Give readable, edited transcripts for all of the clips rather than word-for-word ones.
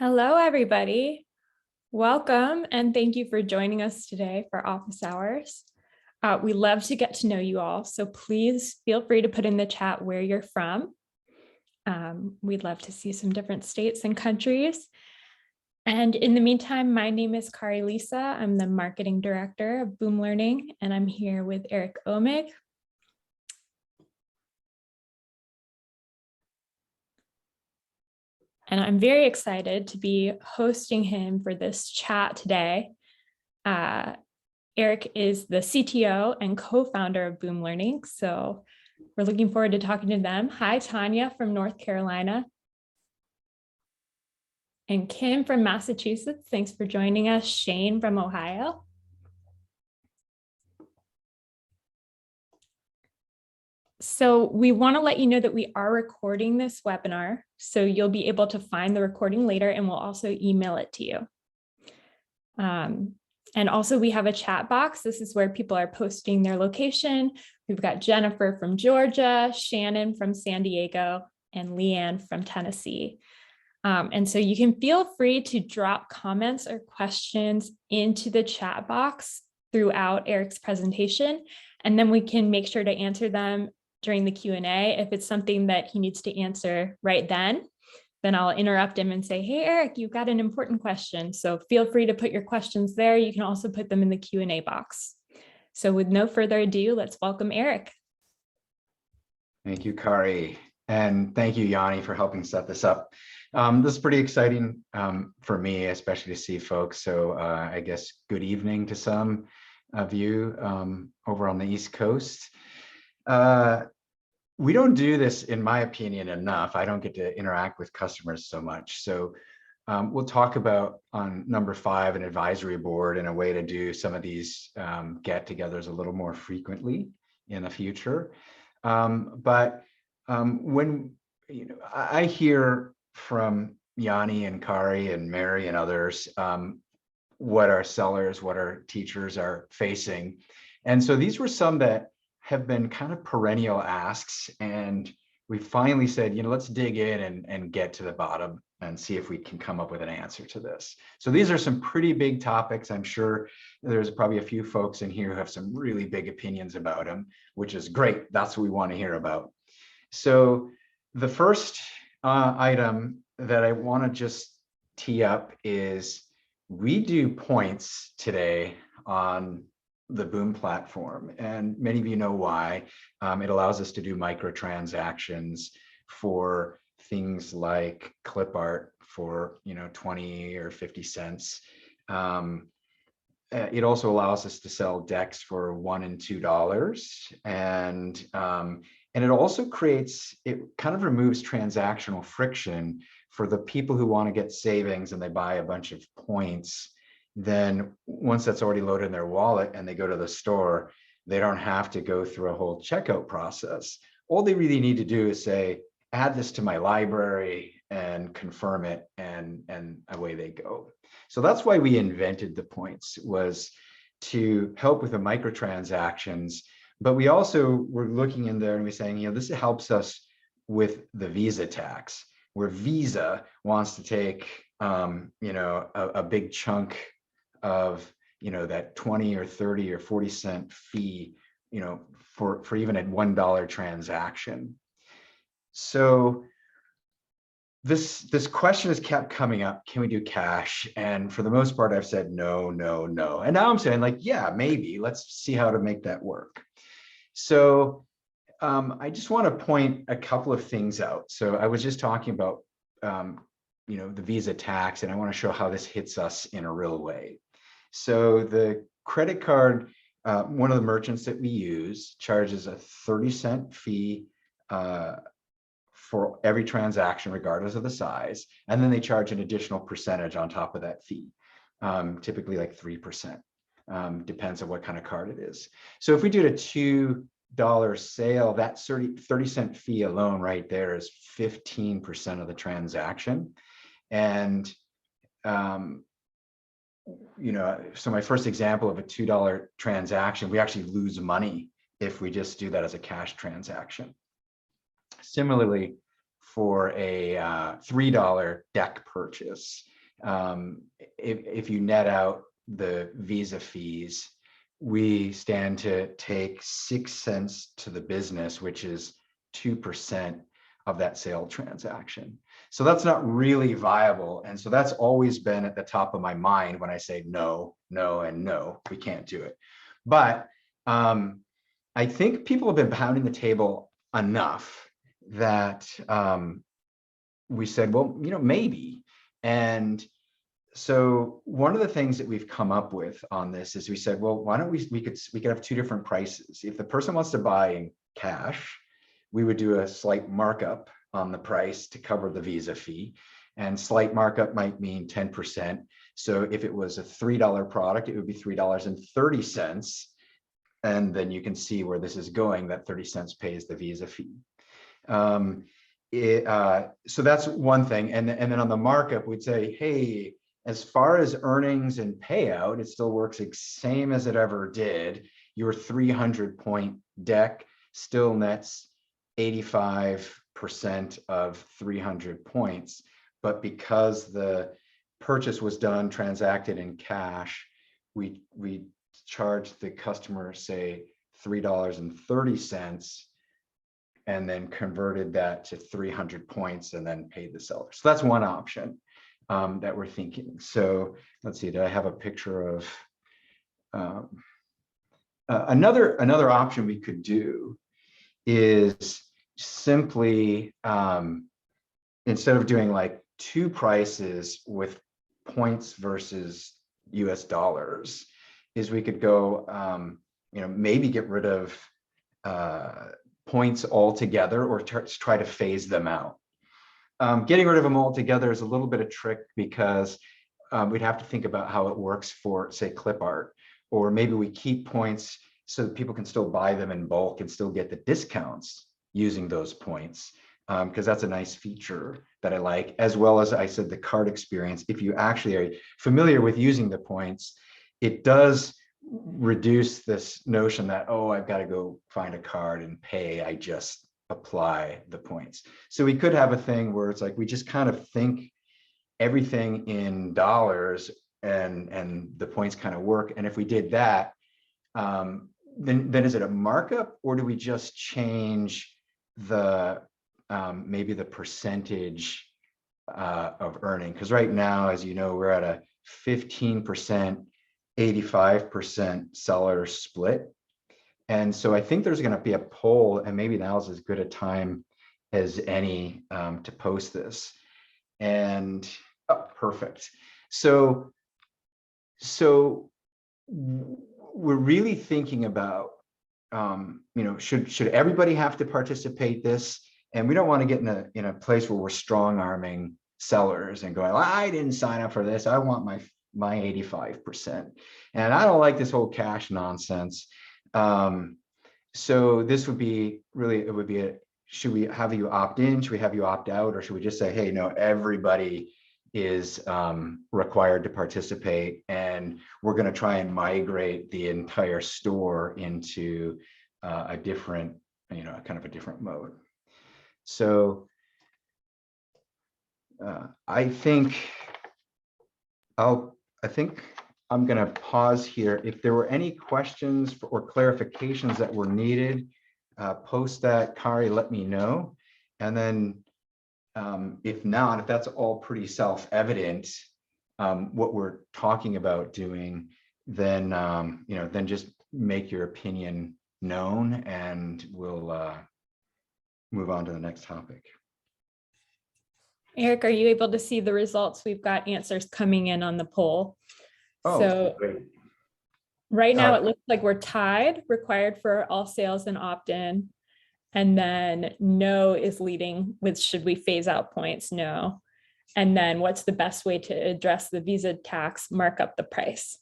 Hello, everybody. Welcome, and thank you for joining us today for office hours. We love to get to know you all, so please feel free to put in the chat where you're from. We'd love to see some different states and countries. And in the meantime, my name is Kari Lisa. I'm the marketing director of Boom Learning, and I'm here with Eric Oemig. And I'm very excited to be hosting him for this chat today. Eric is the CTO and co-founder of Boom Learning, so we're looking forward to talking to them. Hi, Tanya from North Carolina. And Kim from Massachusetts, thanks for joining us. Shane from Ohio. So we want to let you know that we are recording this webinar, so you'll be able to find the recording later, and we'll also email it to you. And also we have a chat box. This is where people are posting their location. We've got Jennifer from Georgia, Shannon from San Diego, and Leanne from Tennessee. And so you can feel free to drop comments or questions into the chat box throughout Eric's presentation, and then we can make sure to answer them during the Q&A. If it's something that he needs to answer right then I'll interrupt him and say, hey, Eric, you've got an important question. So feel free to put your questions there. You can also put them in the Q&A box. So with no further ado, let's welcome Eric. Thank you, Kari. And thank you, Yanni, for helping set this up. This is pretty exciting for me, especially to see folks. So I guess good evening to some of you over on the East Coast. We don't do this, in my opinion, enough. I don't get to interact with customers so much. So we'll talk about on number 5, an advisory board, and a way to do some of these get-togethers a little more frequently in the future. When I hear from Yanni and Kari and Mary and others, what our sellers, what our teachers are facing. And so these were some that have been kind of perennial asks, and we finally said, let's dig in and get to the bottom and see if we can come up with an answer to this. So these are some pretty big topics. I'm sure there's probably a few folks in here who have some really big opinions about them, which is great. That's what we want to hear about. So the first item that I want to just tee up is we do points today on the Boom platform, and many of you know why. It allows us to do microtransactions for things like clip art for 20 or 50 cents. It also allows us to sell decks for $1 and $2, and it also kind of removes transactional friction for the people who want to get savings and they buy a bunch of points. Then once that's already loaded in their wallet and they go to the store, they don't have to go through a whole checkout process. All they really need to do is say, add this to my library and confirm it, and away they go. So that's why we invented the points, was to help with the microtransactions. But we also were looking in there and we're saying, this helps us with the Visa tax, where Visa wants to take a big chunk of that 20 or 30 or 40 cent fee for even a $1 transaction. So this question has kept coming up, can we do cash? And for the most part I've said no, no, no, and now I'm saying, like, yeah, maybe, let's see how to make that work. So I just want to point a couple of things out. So I was just talking about the Visa tax, and I want to show how this hits us in a real way. So the credit card, one of the merchants that we use, charges a 30-cent fee for every transaction, regardless of the size. And then they charge an additional percentage on top of that fee, typically like 3%, depends on what kind of card it is. So if we did a $2 sale, that 30-cent fee alone right there is 15% of the transaction. And so my first example of a $2 transaction, we actually lose money if we just do that as a cash transaction. Similarly, for a $3 deck purchase, if you net out the Visa fees, we stand to take 6 cents to the business, which is 2% of that sale transaction. So that's not really viable. And so that's always been at the top of my mind when I say no, no, and no, we can't do it. But I think people have been pounding the table enough that we said, well, maybe. And so one of the things that we've come up with on this is we said, well, why don't we could have 2 different prices. If the person wants to buy in cash, we would do a slight markup on the price to cover the Visa fee. And slight markup might mean 10%. So if it was a $3 product, it would be $3.30. And then you can see where this is going, that 30 cents pays the Visa fee. So that's one thing. And then on the markup, we'd say, hey, as far as earnings and payout, it still works the same as it ever did. Your 300-point deck still nets 85% of 300 points. But because the purchase was done, transacted in cash, we charged the customer, say, $3.30, and then converted that to 300 points and then paid the seller. So that's one option that we're thinking. So let's see, did I have a picture of another option we could do is simply instead of doing like 2 prices with points versus US dollars, is we could go maybe get rid of points altogether, or try to phase them out. Getting rid of them altogether is a little bit of trick, because we'd have to think about how it works for, say, clip art, or maybe we keep points so that people can still buy them in bulk and still get the discounts using those points, because that's a nice feature that I like, as well as I said, the card experience. If you actually are familiar with using the points, it does reduce this notion that, oh, I've got to go find a card and pay. I just apply the points. So we could have a thing where it's like we just kind of think everything in dollars, and the points kind of work. And if we did that, then is it a markup, or do we just change the maybe the percentage of earning? Because right now, as you know, we're at a 15%, 85% seller split. And so I think there's going to be a poll, and maybe now's as good a time as any to post this. And perfect. So we're really thinking about, should everybody have to participate this? And we don't want to get in a place where we're strong arming sellers and going, well, I didn't sign up for this, I want my 85%, and I don't like this whole cash nonsense. So this would be really, it would be should we have you opt in? Should we have you opt out? Or should we just say, hey, no, everybody is required to participate, and we're going to try and migrate the entire store into a different, kind of a different mode. So I think I'm going to pause here. If there were any questions or clarifications that were needed, post that, Kari, let me know. And then if not, if that's all pretty self-evident, what we're talking about doing, then, then just make your opinion known, and we'll move on to the next topic. Eric, are you able to see the results? We've got answers coming in on the poll. Oh, so great. Right now it looks like we're tied, required for all sales and opt-in. And then no is leading with, should we phase out points? No. And then what's the best way to address the Visa tax, mark up the price?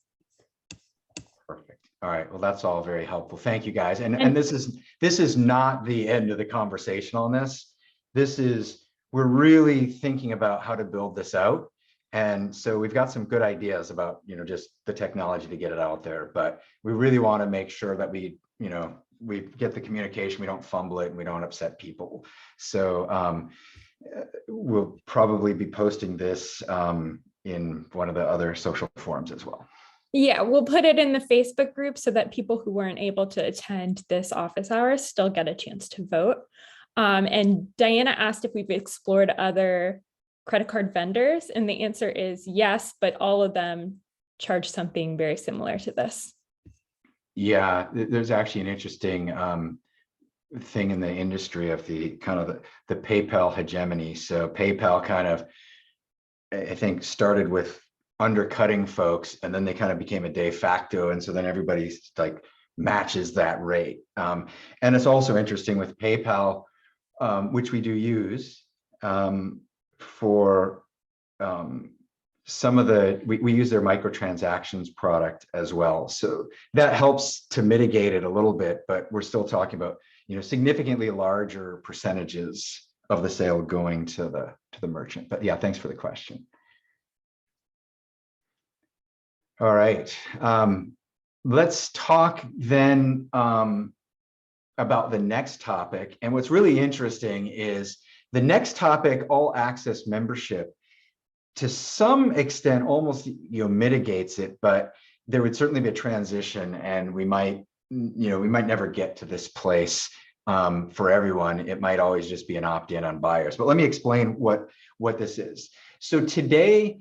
Perfect. All right. Well, that's all very helpful. Thank you, guys. And this is not the end of the conversation on this. We're really thinking about how to build this out. And so we've got some good ideas about, just the technology to get it out there, but we really want to make sure that we get the communication, we don't fumble it, and we don't upset people. So we'll probably be posting this in one of the other social forums as well. Yeah, we'll put it in the Facebook group so that people who weren't able to attend this office hours still get a chance to vote. And Diana asked if we've explored other credit card vendors, and the answer is yes, but all of them charge something very similar to this. Yeah, there's actually an interesting thing in the industry of the kind of the PayPal hegemony. So PayPal kind of, I think, started with undercutting folks, and then they kind of became a de facto, and so then everybody like matches that rate. And it's also interesting with PayPal, which we do use for some of the, we use their microtransactions product as well. So that helps to mitigate it a little bit, but we're still talking about, significantly larger percentages of the sale going to the merchant. But yeah, thanks for the question. All right, let's talk then about the next topic. And what's really interesting is the next topic, all access membership, to some extent almost mitigates it, but there would certainly be a transition, and we might never get to this place for everyone. It might always just be an opt-in on buyers. But let me explain what this is. So today,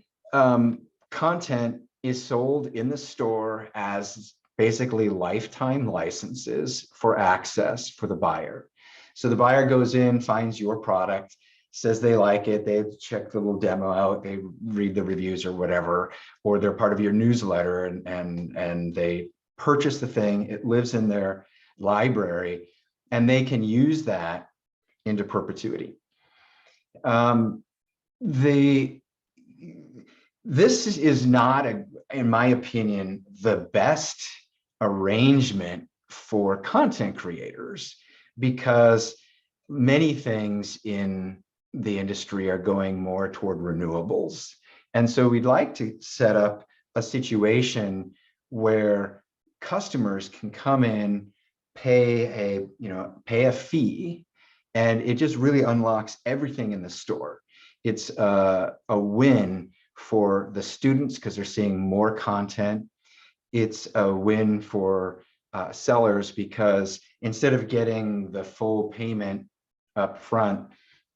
content is sold in the store as basically lifetime licenses for access for the buyer. So the buyer goes in, finds your product, says they like it, they check the little demo out, they read the reviews or whatever, or they're part of your newsletter and they purchase the thing. It lives in their library, and they can use that into perpetuity. This is not, in my opinion, the best arrangement for content creators, because many things in the industry are going more toward renewables. And so we'd like to set up a situation where customers can come in, pay a fee, and it just really unlocks everything in the store. It's a win for the students because they're seeing more content. It's a win for sellers because instead of getting the full payment up front,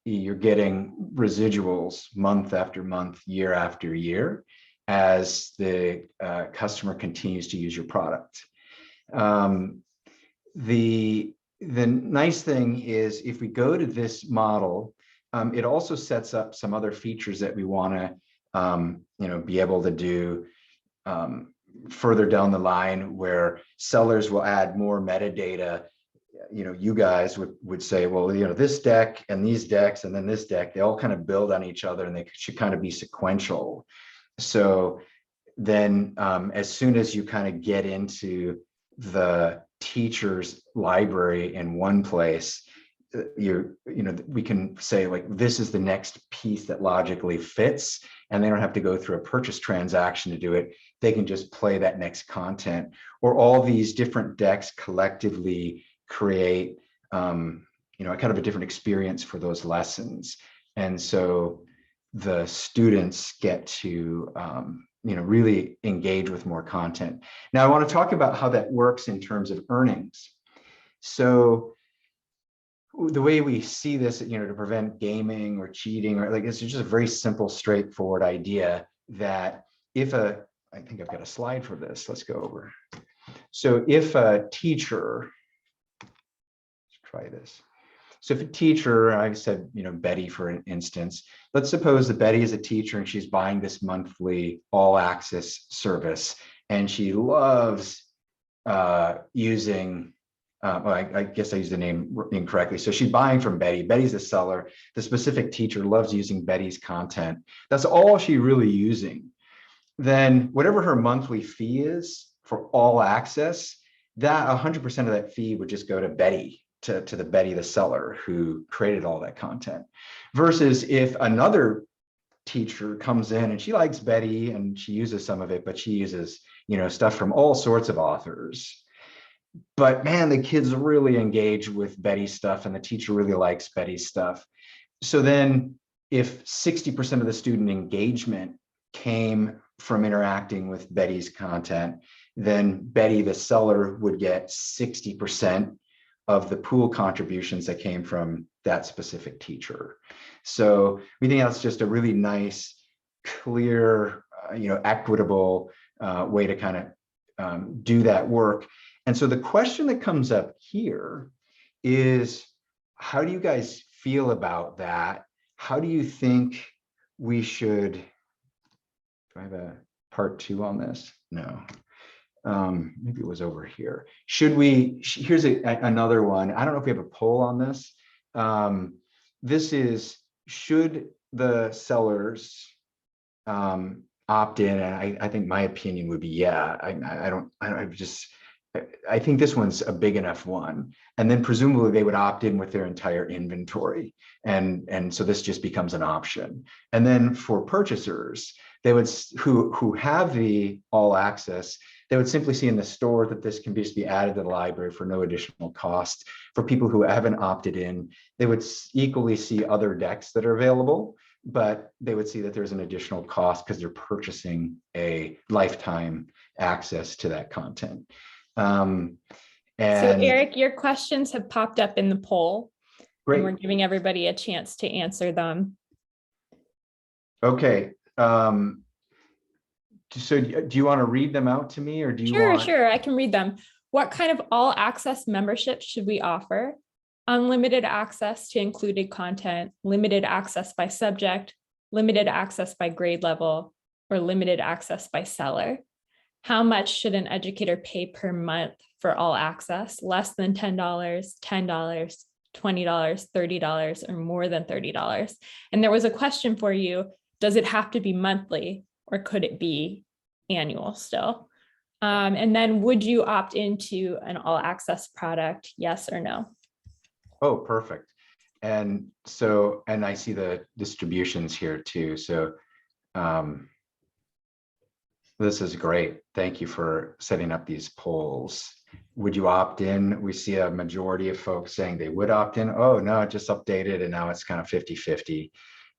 you're getting residuals month after month, year after year, as the customer continues to use your product. The nice thing is, if we go to this model, it also sets up some other features that we want to be able to do further down the line, where sellers will add more metadata. You guys would say, well, this deck and these decks and then this deck, they all kind of build on each other and they should kind of be sequential. So then as soon as you kind of get into the teacher's library in one place, we can say, like, this is the next piece that logically fits, and they don't have to go through a purchase transaction to do it. They can just play that next content, or all these different decks collectively create kind of a different experience for those lessons. And so the students get to really engage with more content. Now I want to talk about how that works in terms of earnings. So the way we see this, to prevent gaming or cheating, or it's just a very simple, straightforward idea that I think I've got a slide for this. Let's go over. So if a teacher, let's try this. So if a teacher, I said, Betty, for an instance, let's suppose that Betty is a teacher and she's buying this monthly all access service, and she loves using, I guess I used the name incorrectly. So she's buying from Betty. Betty's the seller. The specific teacher loves using Betty's content. That's all she's really using. Then whatever her monthly fee is for all access, that 100% of that fee would just go to Betty, to the Betty, the seller, who created all that content. Versus if another teacher comes in and she likes Betty and she uses some of it, but she uses, stuff from all sorts of authors. But man, the kids really engage with Betty's stuff and the teacher really likes Betty's stuff. So then if 60% of the student engagement came from interacting with Betty's content, then Betty, the seller, would get 60% of the pool contributions that came from that specific teacher. So we think that's just a really nice, clear, equitable way to kind of do that work. And so the question that comes up here is, how do you guys feel about that? How do you think we should, do I have a part 2 on this? No. Maybe it was over here. Should we, here's another one. I don't know if we have a poll on this. This is, should the sellers opt in? And I think my opinion would be, yeah. I think this one's a big enough one. And then presumably they would opt in with their entire inventory. And so this just becomes an option. And then for purchasers, they would, who have the all access, they would simply see in the store that this can just be added to the library for no additional cost. For people who haven't opted in, they would equally see other decks that are available, but they would see that there's an additional cost because they're purchasing a lifetime access to that content. So Eric, your questions have popped up in the poll. Great. And we're giving everybody a chance to answer them. Okay. So do you want to read them out to me, or do you want? Sure, I can read them. What kind of all access membership should we offer? Unlimited access to included content, limited access by subject, limited access by grade level, or limited access by seller? How much should an educator pay per month for all access? Less than $10, $10, $20, $30, or more than $30? And there was a question for you. Does it have to be monthly, or could it be annual still? And then would you opt into an all access product? Yes or no? Oh, perfect. And so, and I see the distributions here too. So this is great. Thank you for setting up these polls. Would you opt in? We see a majority of folks saying they would opt in. Oh, no, it just updated. And now it's kind of 50-50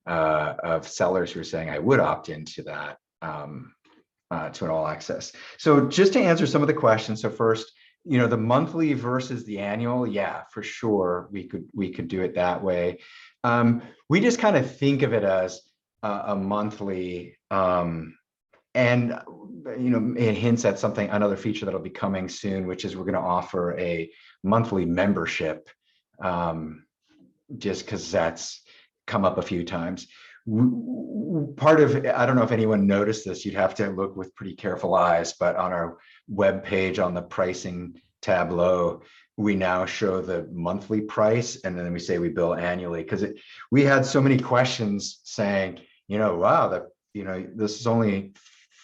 of sellers who are saying I would opt into that, to an all access. So just to answer some of the questions. So first, the monthly versus the annual. Yeah, for sure. We could do it that way. We just kind of think of it as a monthly, and it hints at something, another feature that'll be coming soon, which is we're going to offer a monthly membership, just because that's come up a few times. Part of, I don't know if anyone noticed this, you'd have to look with pretty careful eyes, but on our web page on the pricing tableau, we now show the monthly price, and then we say we bill annually, because we had so many questions saying, wow, this is only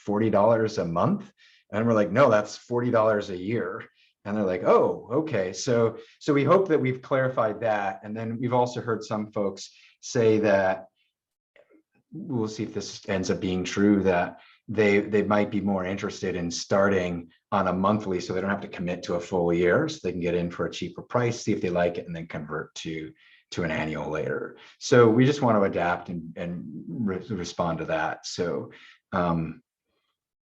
$40 a month. And we're like, no, that's $40 a year. And they're like, oh, okay. So we hope that we've clarified that. And then we've also heard some folks say that, we'll see if this ends up being true, that they might be more interested in starting on a monthly, so they don't have to commit to a full year, so they can get in for a cheaper price, see if they like it, and then convert to an annual later. So we just want to adapt and respond to that. So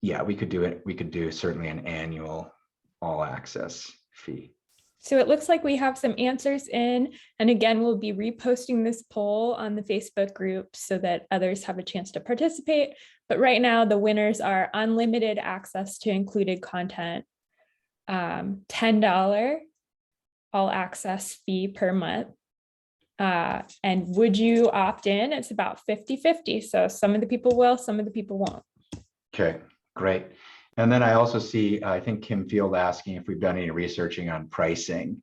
yeah, we could do it. We could do certainly an annual all access fee. So it looks like we have some answers in, and again, we'll be reposting this poll on the Facebook group so that others have a chance to participate. But right now, the winners are unlimited access to included content, $10 all access fee per month. And would you opt in? It's about 50-50. So some of the people will, some of the people won't. Okay, great. And then I also see, I think Kim Field asking if we've done any researching on pricing.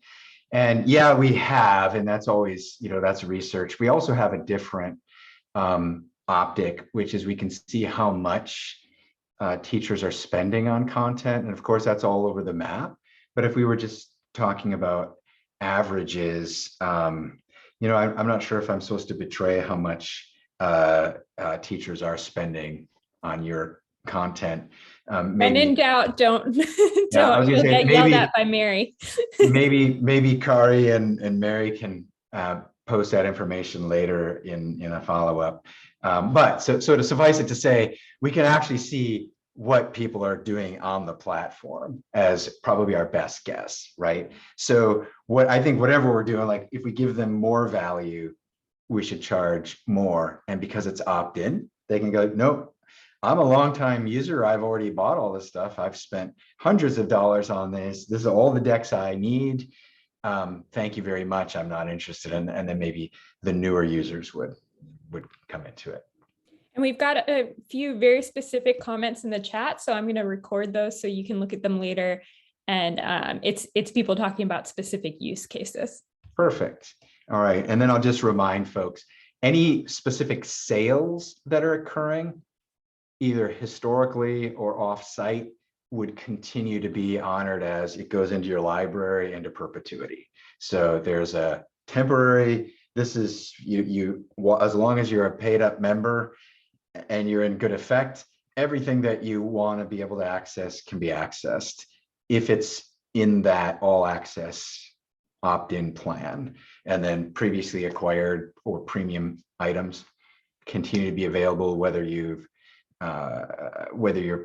And yeah, we have, and that's always, that's research. We also have a different optic, which is we can see how much teachers are spending on content. And of course, that's all over the map. But if we were just talking about averages, I'm not sure if I'm supposed to betray how much teachers are spending on your content. And in doubt, don't you'll get yelled at by Mary. maybe Kari and Mary can post that information later in a follow-up. But so to suffice it to say, we can actually see what people are doing on the platform as probably our best guess, right? So what I think, whatever we're doing, like if we give them more value, we should charge more. And because it's opt-in, they can go, nope, I'm a longtime user. I've already bought all this stuff. I've spent hundreds of dollars on this. This is all the decks I need. Thank you very much. I'm not interested in, and then maybe the newer users would come into it. And we've got a few very specific comments in the chat, so I'm going to record those so you can look at them later. And it's people talking about specific use cases. Perfect. All right. And then I'll just remind folks, any specific sales that are occurring, either historically or off-site, would continue to be honored as it goes into your library into perpetuity. So there's a temporary, this is you as long as you're a paid up member and you're in good effect, everything that you want to be able to access can be accessed if it's in that all access opt-in plan. And then previously acquired or premium items continue to be available whether you're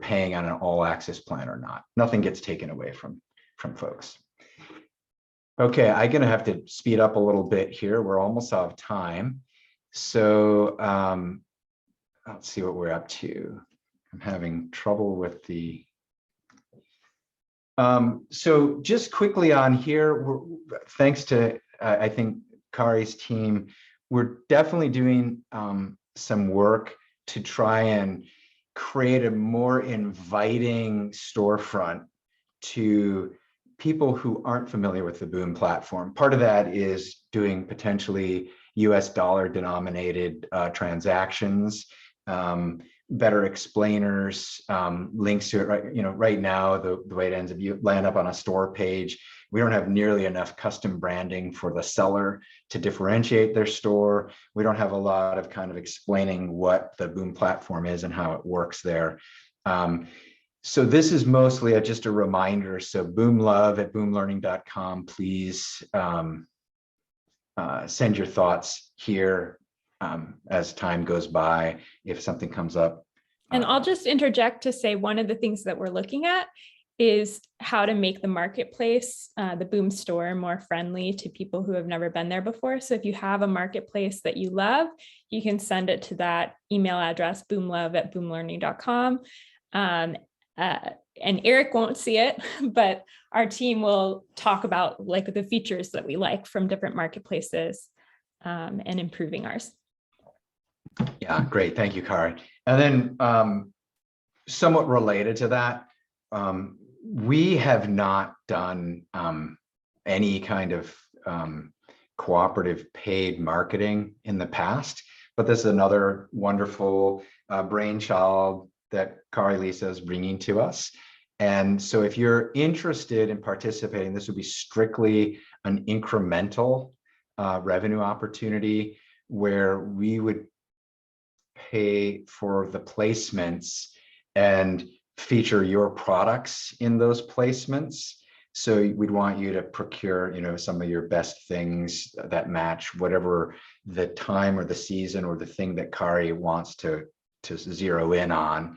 paying on an all access plan or not. Nothing gets taken away from folks. Okay, I'm gonna have to speed up a little bit here. We're almost out of time. So let's see what we're up to. I'm having trouble with the so just quickly on here, thanks to I think Kari's team, we're definitely doing some work to try and create a more inviting storefront to people who aren't familiar with the Boom platform. Part of that is doing potentially US dollar denominated transactions, better explainers, links to it. Right, right now the way it ends up, you land up on a store page. We don't have nearly enough custom branding for the seller to differentiate their store. We don't have a lot of kind of explaining what the Boom platform is and how it works there. So this is mostly just a reminder. So boomlove@boomlearning.com, please send your thoughts here as time goes by, if something comes up. And I'll just interject to say one of the things that we're looking at is how to make the marketplace, the Boom store, more friendly to people who have never been there before. So if you have a marketplace that you love, you can send it to that email address, boomlove@boomlearning.com. And Eric won't see it, but our team will talk about like the features that we like from different marketplaces and improving ours. Yeah, great. Thank you, Kari. And then somewhat related to that, we have not done any kind of cooperative paid marketing in the past, but this is another wonderful brainchild that Kari Lisa is bringing to us. And so if you're interested in participating, this would be strictly an incremental revenue opportunity where we would pay for the placements and feature your products in those placements. So we'd want you to procure, some of your best things that match whatever the time or the season or the thing that Kari wants to zero in on.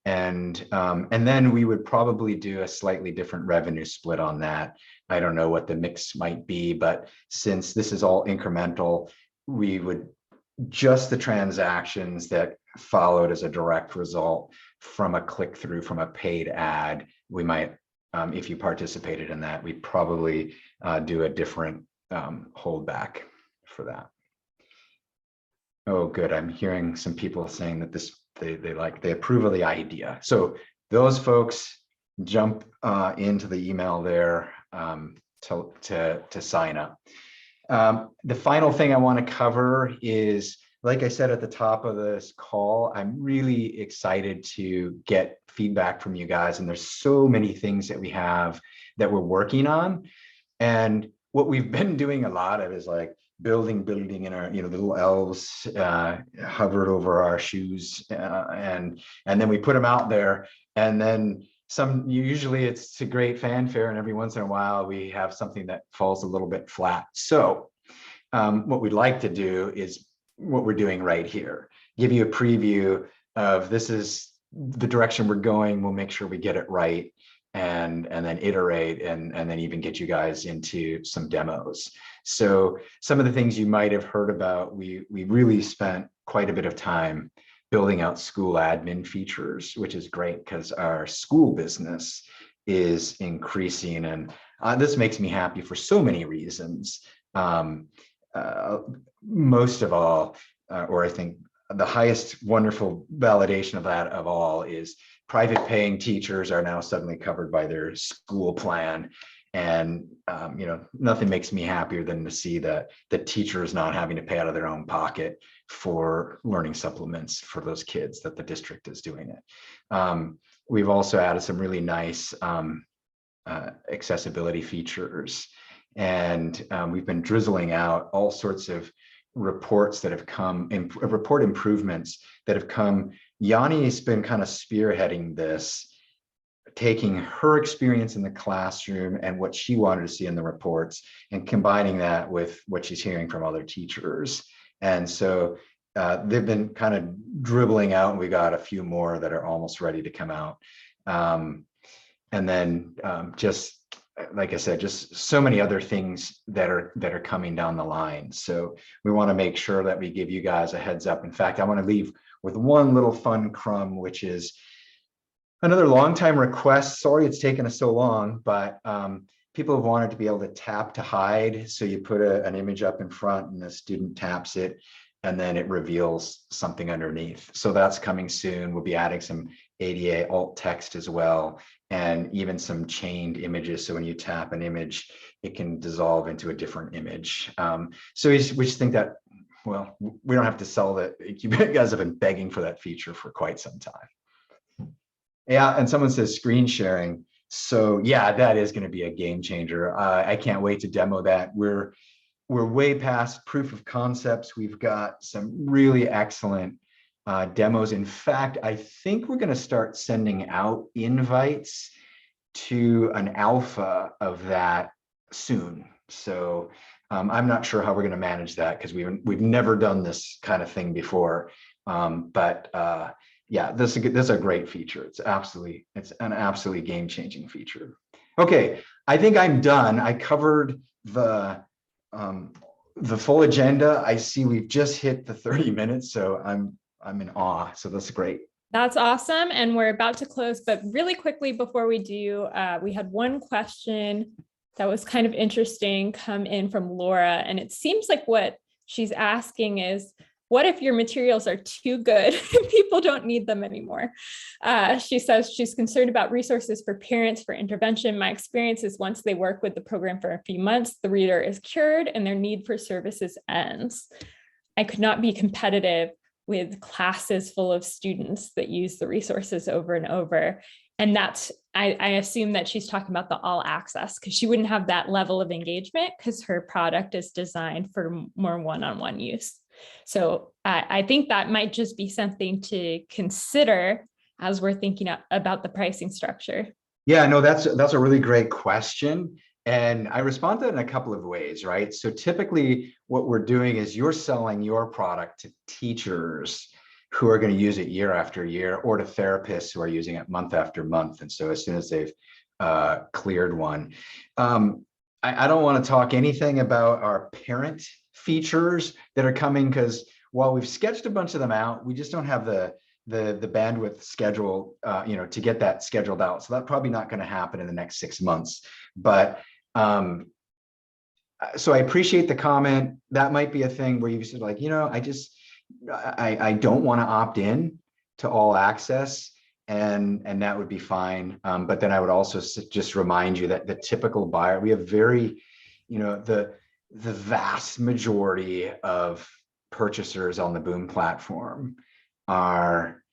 And then we would probably do a slightly different revenue split on that. I don't know what the mix might be, but since this is all incremental, we would just the transactions that followed as a direct result from a click through from a paid ad, we might, if you participated in that, we'd probably do a different holdback for that. Oh, good. I'm hearing some people saying that they approve of the idea. So those folks jump into the email there to sign up. The final thing I want to cover is, like I said at the top of this call, I'm really excited to get feedback from you guys. And there's so many things that we have that we're working on. And what we've been doing a lot of is like building in our, the little elves hovered over our shoes, and then we put them out there, and then usually it's to great fanfare, and every once in a while we have something that falls a little bit flat. So what we'd like to do is what we're doing right here. Give you a preview of this is the direction we're going. We'll make sure we get it right, and then iterate, and then even get you guys into some demos. So some of the things you might have heard about, we really spent quite a bit of time building out school admin features, which is great because our school business is increasing, and this makes me happy for so many reasons. Most of all, or I think the highest wonderful validation of that of all, is private paying teachers are now suddenly covered by their school plan. And nothing makes me happier than to see that the teacher is not having to pay out of their own pocket for learning supplements for those kids, that the district is doing it. We've also added some really nice accessibility features, and we've been drizzling out all sorts of reports that have come, report improvements that have come. Yanni's been kind of spearheading this, taking her experience in the classroom and what she wanted to see in the reports and combining that with what she's hearing from other teachers. And so they've been kind of dribbling out, and we got a few more that are almost ready to come out. And then just like I said, just so many other things that are coming down the line. So we want to make sure that we give you guys a heads up. In fact, I want to leave with one little fun crumb, which is another long time request. Sorry it's taken us so long, but people have wanted to be able to tap to hide. So you put an image up in front and the student taps it, and then it reveals something underneath. So that's coming soon. We'll be adding some ADA alt text as well, and even some chained images. So when you tap an image, it can dissolve into a different image. So we just think that, well, we don't have to sell that. You guys have been begging for that feature for quite some time. Yeah, and someone says screen sharing. So yeah, that is going to be a game changer. I can't wait to demo that. We're way past proof of concepts. We've got some really excellent demos. In fact, I think we're going to start sending out invites to an alpha of that soon. So I'm not sure how we're going to manage that, because we've never done this kind of thing before. Yeah, this is a great feature. It's an absolutely game-changing feature. Okay, I think I'm done. I covered the full agenda. I see we've just hit the 30 minutes, so I'm in awe. So that's great. That's awesome. And we're about to close, but really quickly before we do, we had one question that was kind of interesting come in from Laura. And it seems like what she's asking is, what if your materials are too good and people don't need them anymore? She says she's concerned about resources for parents for intervention. My experience is once they work with the program for a few months, the reader is cured and their need for services ends. I could not be competitive with classes full of students that use the resources over and over. And that's, I assume that she's talking about the all access, because she wouldn't have that level of engagement because her product is designed for more one-on-one use. So I think that might just be something to consider as we're thinking about the pricing structure. Yeah, no, that's a really great question. And I respond to that in a couple of ways, right? So typically what we're doing is you're selling your product to teachers who are going to use it year after year, or to therapists who are using it month after month. And so as soon as they've cleared one, I don't want to talk anything about our parent features that are coming, because while we've sketched a bunch of them out, we just don't have the bandwidth schedule, to get that scheduled out. So that's probably not going to happen in the next 6 months. But so I appreciate the comment. That might be a thing where you said, like, I don't want to opt in to all access, and that would be fine. But then I would also just remind you that the typical buyer, we have very, the vast majority of purchasers on the Boom platform are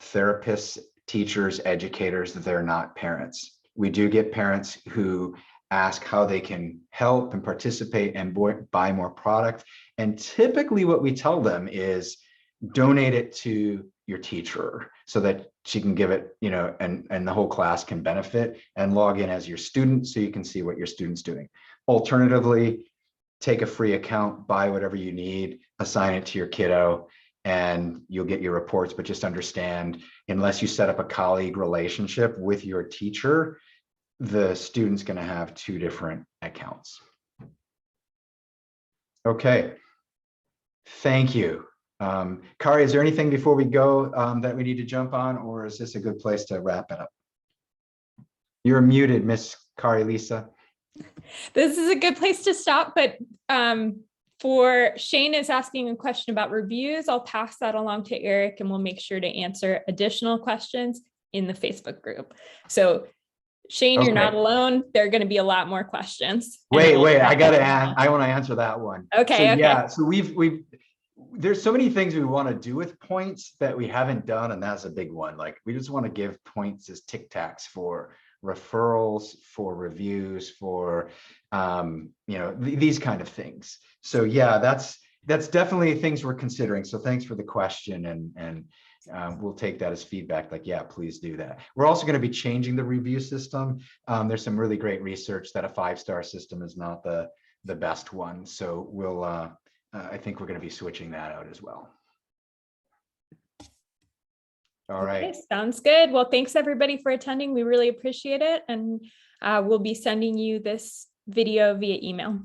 therapists, teachers, educators. They're not parents. We do get parents who ask how they can help and participate and buy more product. And typically what we tell them is donate it to your teacher so that she can give it, and the whole class can benefit, and log in as your student so you can see what your student's doing. Alternatively, take a free account, buy whatever you need, assign it to your kiddo, and you'll get your reports. But just understand, unless you set up a colleague relationship with your teacher, the student's going to have 2 different accounts. Okay. Thank you. Kari, is there anything before we go that we need to jump on, or is this a good place to wrap it up? You're muted, Miss Kari Lisa. This is a good place to stop, but for Shane is asking a question about reviews, I'll pass that along to Eric and we'll make sure to answer additional questions in the Facebook group. So Shane, you're not alone. There are going to be a lot more questions. Wait, I got to ask. I want to answer that one. Okay. So, yeah, so there's so many things we want to do with points that we haven't done, and that's a big one. Like, we just want to give points as tic tacs for referrals, for reviews, for these kind of things. So yeah, that's definitely things we're considering. So thanks for the question, and we'll take that as feedback. Like, yeah, please do that. We're also going to be changing the review system. There's some really great research that a 5-star system is not the best one. So we'll I think we're going to be switching that out as well. All right. Okay, sounds good. Well, thanks everybody for attending. We really appreciate it. And we'll be sending you this video via email.